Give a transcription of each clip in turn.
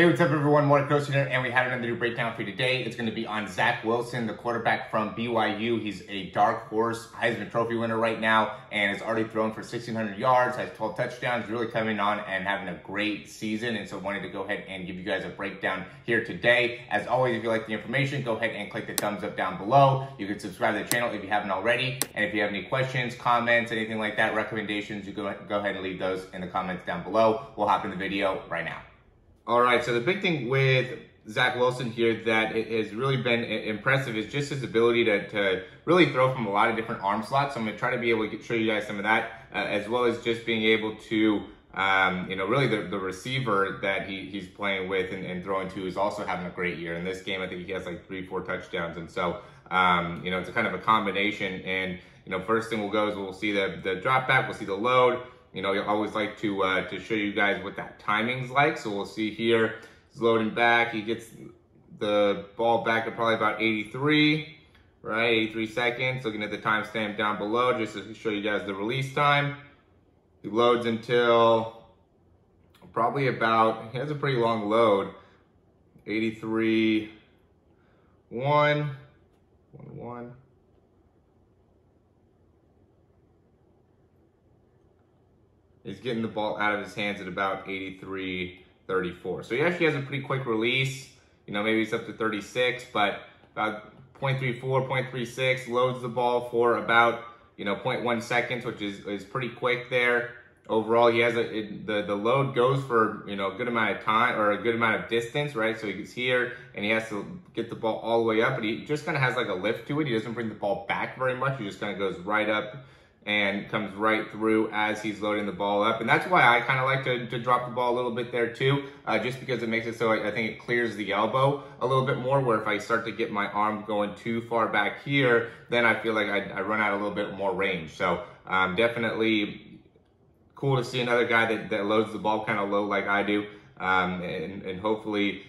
Hey, what's up everyone? Morey Croson here, and we have another new breakdown for you today. It's going to be on Zach Wilson, the quarterback from BYU. He's a dark horse Heisman Trophy winner right now, and has already thrown for 1,600 yards, has 12 touchdowns, really coming on and having a great season. And so I wanted to go ahead and give you guys a breakdown here today. As always, if you like the information, go ahead and click the thumbs up down below. You can subscribe to the channel if you haven't already. And if you have any questions, comments, anything like that, recommendations, you go ahead and leave those in the comments down below. We'll hop in the video right now. All right, so the big thing with Zach Wilson here that has really been impressive is just his ability to really throw from a lot of different arm slots. So I'm going to try to be able to show you guys some of that, as well as just being able to, really the receiver that he's playing with and throwing to is also having a great year. In this game, I think he has like 3-4 touchdowns. And so, it's a kind of a combination. And, first thing we'll go is we'll see the drop back, we'll see the load. You always like to show you guys what that timing's like. So we'll see here, he's loading back. He gets the ball back at probably about 83, right? 83 seconds. Looking at the timestamp down below, just to show you guys the release time. He loads until probably about, he has a pretty long load, 83, 1. He's getting the ball out of his hands at about 83.34. So he actually has a pretty quick release. Maybe it's up to 36, but about 0.34, 0.36, loads the ball for about, 0.1 seconds, which is pretty quick there. Overall, he has the load goes for, a good amount of time or a good amount of distance, right? So he gets here and he has to get the ball all the way up, but he just kind of has like a lift to it. He doesn't bring the ball back very much. He just kind of goes right up and comes right through as he's loading the ball up. And that's why I kind of like to drop the ball a little bit there too, just because it makes it so I think it clears the elbow a little bit more, where if I start to get my arm going too far back here, then I feel like I run out a little bit more range. So definitely cool to see another guy that loads the ball kind of low like I do, and hopefully,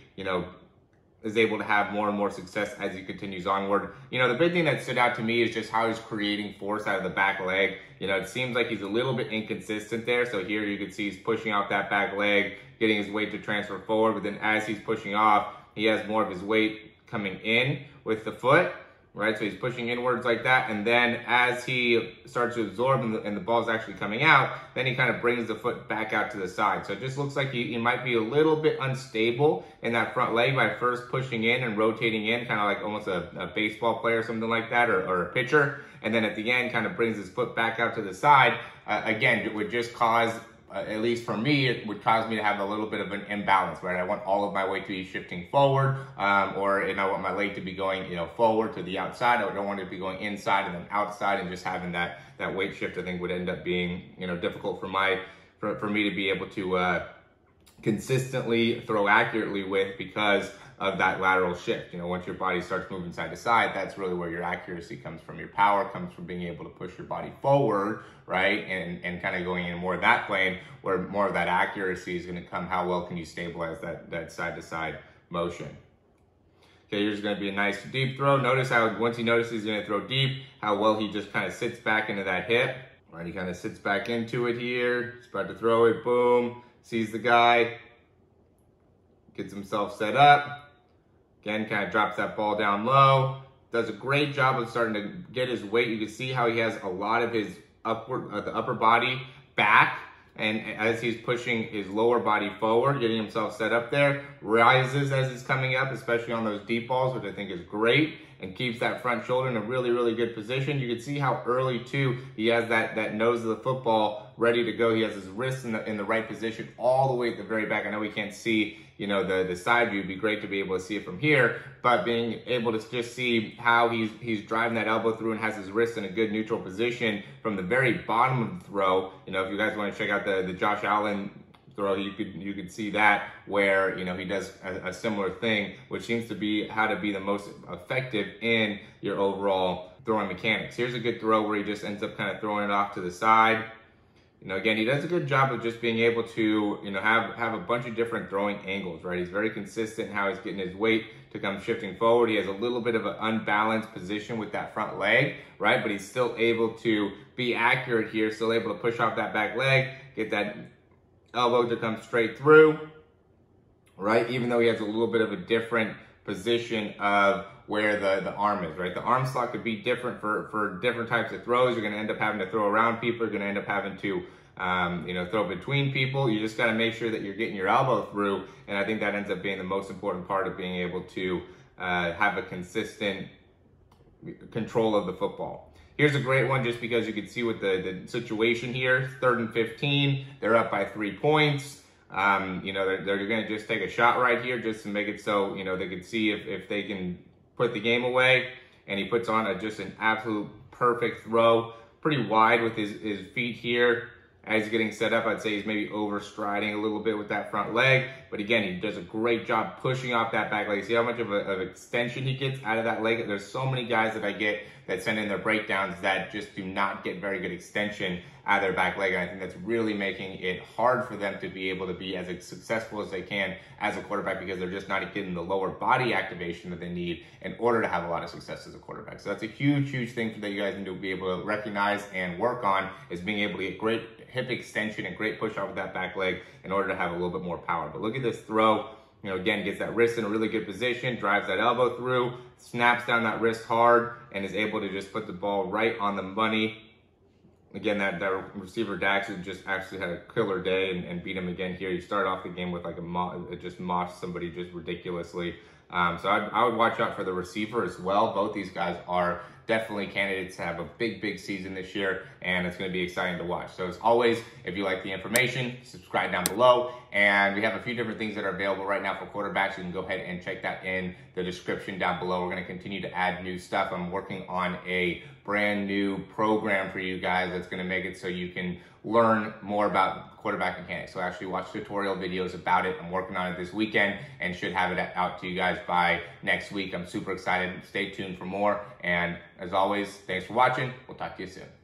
is able to have more and more success as he continues onward. The big thing that stood out to me is just how he's creating force out of the back leg. It seems like he's a little bit inconsistent there. So here you can see he's pushing out that back leg, getting his weight to transfer forward, but then as he's pushing off, he has more of his weight coming in with the foot, right? So he's pushing inwards like that, and then as he starts to absorb and the ball's actually coming out, then he kind of brings the foot back out to the side. So it just looks like he might be a little bit unstable in that front leg by first pushing in and rotating in, kind of like almost a baseball player or something like that, or a pitcher, and then at the end kind of brings his foot back out to the side. Again, it would just cause, at least for me, it would cause me to have a little bit of an imbalance, right? I want all of my weight to be shifting forward, or I want my leg to be going, forward to the outside. I don't want it to be going inside and then outside, and just having that weight shift, I think, would end up being, difficult for me to be able to consistently throw accurately with, because of that lateral shift. Once your body starts moving side to side, that's really where your accuracy comes from. Your power comes from being able to push your body forward, right? And kind of going in more of that plane, where more of that accuracy is going to come. How well can you stabilize that side to side motion? Okay, here's going to be a nice deep throw. Notice how once he notices he's going to throw deep, how well he just kind of sits back into that hip. Right, he kind of sits back into it here. He's about to throw it, boom. Sees the guy, gets himself set up. Again, kind of drops that ball down low. Does a great job of starting to get his weight. You can see how he has a lot of his the upper body back. And as he's pushing his lower body forward, getting himself set up there, rises as he's coming up, especially on those deep balls, which I think is great, and keeps that front shoulder in a really, really good position. You can see how early, too, he has that nose of the football ready to go. He has his wrists in the right position all the way at the very back. I know we can't see, the side view. It'd be great to be able to see it from here, but being able to just see how he's driving that elbow through and has his wrist in a good neutral position from the very bottom of the throw. If you guys want to check out the Josh Allen throw, you could see that, where he does a similar thing, which seems to be how to be the most effective in your overall throwing mechanics. Here's a good throw where he just ends up kind of throwing it off to the side. Again, he does a good job of just being able to, have a bunch of different throwing angles, right? He's very consistent in how he's getting his weight to come shifting forward. He has a little bit of an unbalanced position with that front leg, right? But he's still able to be accurate here, still able to push off that back leg, get that elbow to come straight through, right? Even though he has a little bit of a different position of where the arm is, right? The arm slot could be different for different types of throws. You're going to end up having to throw around people. You're going to end up having to, throw between people. You just got to make sure that you're getting your elbow through. And I think that ends up being the most important part of being able to have a consistent control of the football. Here's a great one just because you can see what the situation here. 3rd and 15. They're up by 3 points. They're going to just take a shot right here just to make it so, they can see if they can put the game away. And he puts on just an absolute perfect throw. Pretty wide with his feet here. As he's getting set up, I'd say he's maybe overstriding a little bit with that front leg. But again, he does a great job pushing off that back leg. See how much of an extension he gets out of that leg? There's so many guys that I get that send in their breakdowns that just do not get very good extension out of their back leg. And I think that's really making it hard for them to be able to be as successful as they can as a quarterback because they're just not getting the lower body activation that they need in order to have a lot of success as a quarterback. So that's a huge, huge thing that you guys need to be able to recognize and work on is being able to get great hip extension and great push off of that back leg in order to have a little bit more power. But look at this throw. Again, gets that wrist in a really good position, drives that elbow through, snaps down that wrist hard, and is able to just put the ball right on the money. Again, that receiver Dax just actually had a killer day and beat him again here. He started off the game with like just mossed somebody just ridiculously. So I would watch out for the receiver as well. Both these guys are definitely candidates to have a big, big season this year, and it's going to be exciting to watch. So as always, if you like the information, subscribe down below. And we have a few different things that are available right now for quarterbacks. You can go ahead and check that in the description down below. We're going to continue to add new stuff. I'm working on a brand new program for you guys that's going to make it so you can learn more about quarterback mechanics. So actually watch tutorial videos about it. I'm working on it this weekend and should have it out to you guys by next week. I'm super excited. Stay tuned for more. And as always, thanks for watching. We'll talk to you soon.